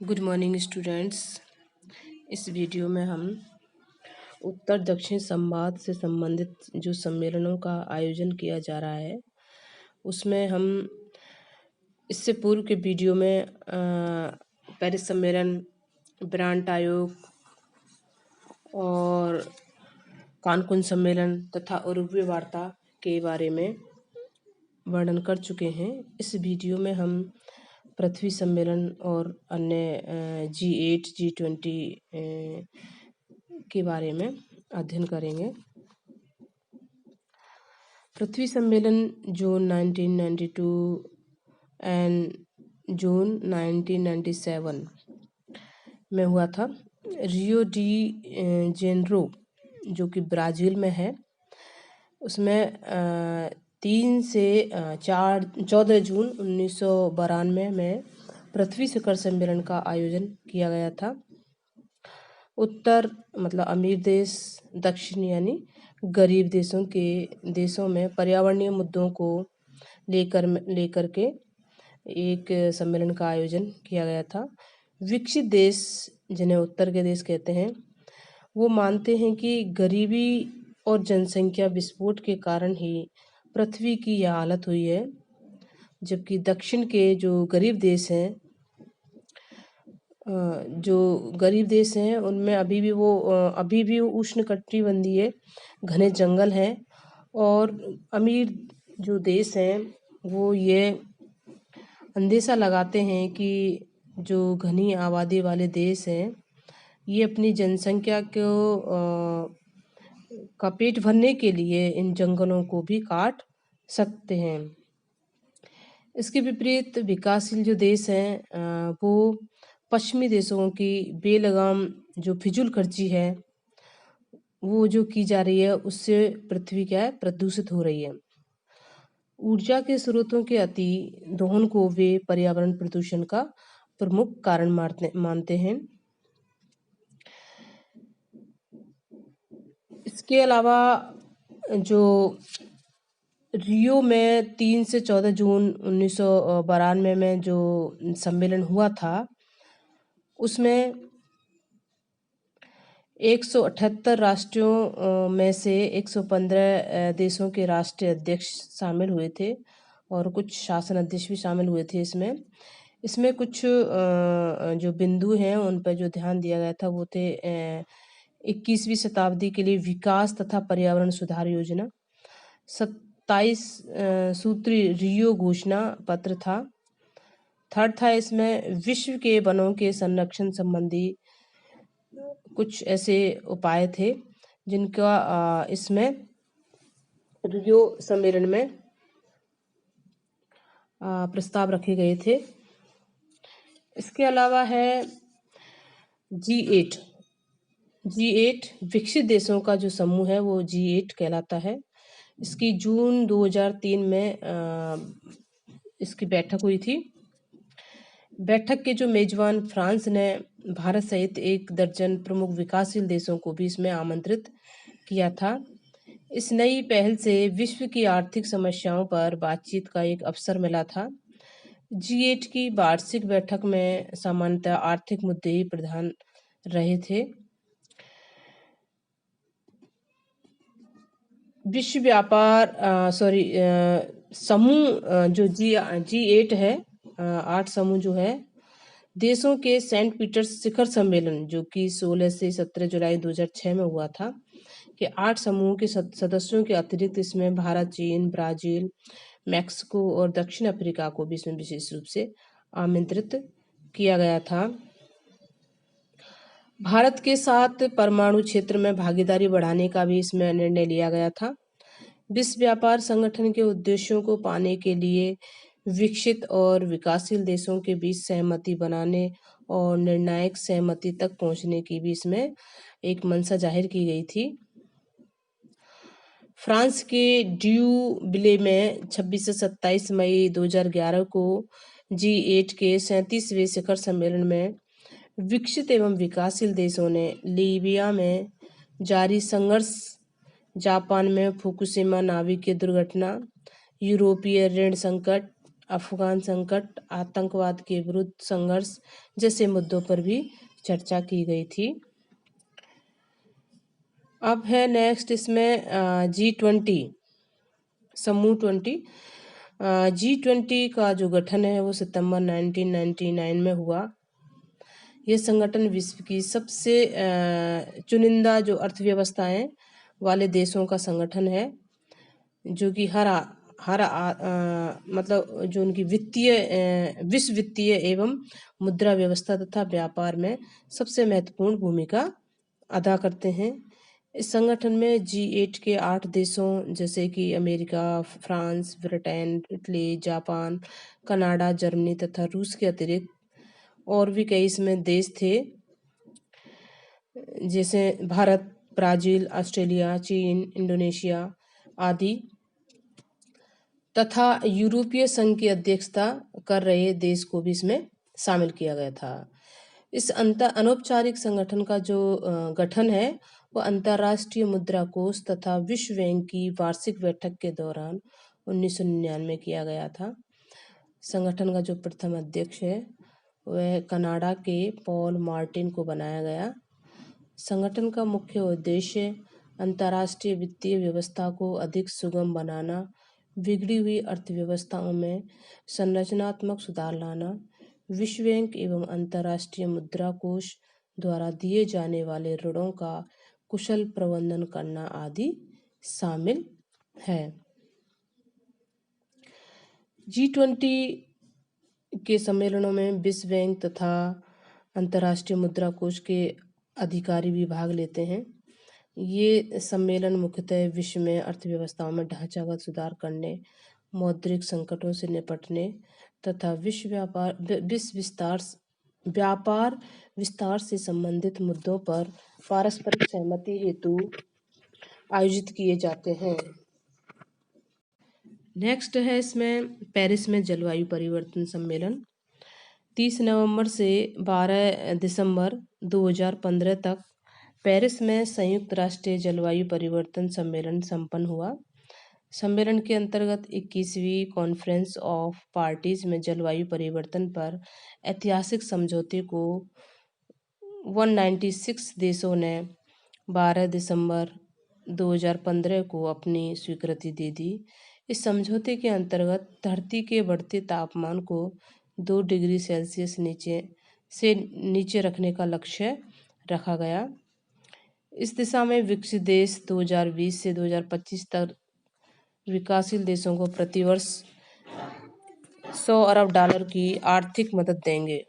Good morning students. इस video में हम उत्तर दक्षिण संवाद से संबंधित जो सम्मेलनों का आयोजन किया जा रहा है उसमें हम इससे पूर्व के वीडियो में पेरिस सम्मेलन, ब्रांट आयोग और कानकुन सम्मेलन तथा उरुग्वे वार्ता के बारे में वर्णन कर चुके हैं। इस वीडियो में हम पृथ्वी सम्मेलन और अन्य G8, G20 के बारे में अध्ययन करेंगे। पृथ्वी सम्मेलन जून 1992 एंड जून 1997 में हुआ था। रियो डी जेनेरो जो कि ब्राज़ील में है, उसमें 3 से 14 जून 1992 में पृथ्वी शिखर सम्मेलन का आयोजन किया गया था। उत्तर मतलब अमीर देश, दक्षिण यानी गरीब देशों में पर्यावरणीय मुद्दों को लेकर के एक सम्मेलन का आयोजन किया गया था। विकसित देश, जिन्हें उत्तर के देश कहते हैं, वो मानते हैं कि गरीबी और जनसंख्या विस्फोट के कारण ही पृथ्वी की यह हालत हुई है, जबकि दक्षिण के जो गरीब देश हैं उनमें अभी भी उष्णकटिबंधीय घने जंगल हैं और अमीर जो देश हैं वो ये अंदेशा लगाते हैं कि जो घनी आबादी वाले देश हैं ये अपनी जनसंख्या का पेट भरने के लिए इन जंगलों को भी काट सकते हैं। इसके विपरीत विकासशील जो देश हैं वो पश्चिमी देशों की बेलगाम जो फिजूल खर्ची है वो जो की जा रही है, उससे पृथ्वी प्रदूषित हो रही है। ऊर्जा के स्रोतों के अति दोहन को वे पर्यावरण प्रदूषण का प्रमुख कारण मानते हैं। इसके अलावा जो रियो में 3 से 14 जून 1992 में जो सम्मेलन हुआ था, उसमें 178 राष्ट्रों में से 115 देशों के राष्ट्रीय अध्यक्ष शामिल हुए थे और कुछ शासन अध्यक्ष भी शामिल हुए थे। इसमें कुछ जो बिंदु हैं उन पर जो ध्यान दिया गया था वो थे 21वीं शताब्दी के लिए विकास तथा पर्यावरण सुधार योजना, 27 सूत्री रियो घोषणा पत्र था। थर्ड था इसमें विश्व के वनों के संरक्षण संबंधी कुछ ऐसे उपाय थे जिनका इसमें रियो सम्मेलन में प्रस्ताव रखे गए थे। इसके अलावा है G8 विकसित देशों का जो समूह है वो G8 कहलाता है। इसकी जून 2003 में इसकी बैठक हुई थी। बैठक के जो मेजबान फ्रांस ने भारत सहित 1 दर्जन प्रमुख विकासशील देशों को भी इसमें आमंत्रित किया था। इस नई पहल से विश्व की आर्थिक समस्याओं पर बातचीत का एक अवसर मिला था। G8 की वार्षिक बैठक में सामान्यतः आर्थिक मुद्दे ही प्रधान रहे थे। विश्व व्यापार समूह जो G8 है, 8 समूह जो है देशों के सेंट पीटर्स शिखर सम्मेलन जो कि 16 से 17 जुलाई 2006 में हुआ था, कि 8 समूह के सदस्यों के अतिरिक्त इसमें भारत, चीन, ब्राजील, मैक्सिको और दक्षिण अफ्रीका को भी इसमें विशेष रूप से आमंत्रित किया गया था। भारत के साथ परमाणु क्षेत्र में भागीदारी बढ़ाने का भी इसमें निर्णय लिया गया था। विश्व व्यापार संगठन के उद्देश्यों को पाने के लिए विकसित और विकासशील देशों के बीच सहमति बनाने और निर्णायक सहमति तक पहुंचने की भी इसमें एक मंशा जाहिर की गई थी। फ्रांस के ड्यूबिले में 26 से 27 मई 2011 को G8 के 37वें शिखर सम्मेलन में विकसित एवं विकासशील देशों ने लीबिया में जारी संघर्ष, जापान में फुकुशिमा नाभिकीय दुर्घटना, यूरोपीय ऋण संकट, अफगान संकट, आतंकवाद के विरुद्ध संघर्ष जैसे मुद्दों पर भी चर्चा की गई थी। अब है नेक्स्ट इसमें G20 समूह 20। G20 का जो गठन है वो सितंबर 1999 में हुआ। ये संगठन विश्व की सबसे चुनिंदा जो अर्थव्यवस्थाएं वाले देशों का संगठन है, जो कि मतलब जो उनकी विश्व वित्तीय एवं मुद्रा व्यवस्था तथा व्यापार में सबसे महत्वपूर्ण भूमिका अदा करते हैं। इस संगठन में G8 के 8 देशों जैसे कि America, France, Britain, Italy, Japan, Canada, Germany तथा रूस के अतिरिक्त और भी कई इसमें देश थे, जैसे भारत, ब्राजील, ऑस्ट्रेलिया, चीन, इंडोनेशिया आदि, तथा यूरोपीय संघ की अध्यक्षता कर रहे देश को भी इसमें शामिल किया गया था। इस अनौपचारिक संगठन का जो गठन है वो अंतर्राष्ट्रीय मुद्रा कोष तथा विश्व बैंक की वार्षिक बैठक के दौरान 1999 किया गया था। संगठन का जो प्रथम अध्यक्ष है वह कनाडा के पॉल मार्टिन को बनाया गया। संगठन का मुख्य उद्देश्य अंतर्राष्ट्रीय वित्तीय व्यवस्था को अधिक सुगम बनाना, बिगड़ी हुई अर्थव्यवस्थाओं में संरचनात्मक सुधार लाना, विश्व बैंक एवं अंतर्राष्ट्रीय मुद्रा कोष द्वारा दिए जाने वाले ऋणों का कुशल प्रबंधन करना आदि शामिल है। G20 के सम्मेलनों में विश्व बैंक तथा अंतर्राष्ट्रीय मुद्रा कोष के अधिकारी भी भाग लेते हैं। ये सम्मेलन मुख्यतः विश्व में अर्थव्यवस्थाओं में ढांचागत सुधार करने, मौद्रिक संकटों से निपटने तथा व्यापार विस्तार से संबंधित मुद्दों पर पारस्परिक सहमति हेतु आयोजित किए जाते हैं। नेक्स्ट है इसमें पेरिस में जलवायु परिवर्तन सम्मेलन। 30 नवंबर से 12 दिसंबर 2015 तक पेरिस में संयुक्त राष्ट्र जलवायु परिवर्तन सम्मेलन संपन्न हुआ। सम्मेलन के अंतर्गत 21वीं कॉन्फ्रेंस ऑफ पार्टीज में जलवायु परिवर्तन पर ऐतिहासिक समझौते को 196 देशों ने 12 दिसंबर 2015 को अपनी स्वीकृति दे दी। इस समझौते के अंतर्गत धरती के बढ़ते तापमान को 2 डिग्री सेल्सियस नीचे रखने का लक्ष्य रखा गया। इस दिशा में विकसित देश 2020 से 2025 तक विकासशील देशों को प्रतिवर्ष $100 अरब की आर्थिक मदद देंगे।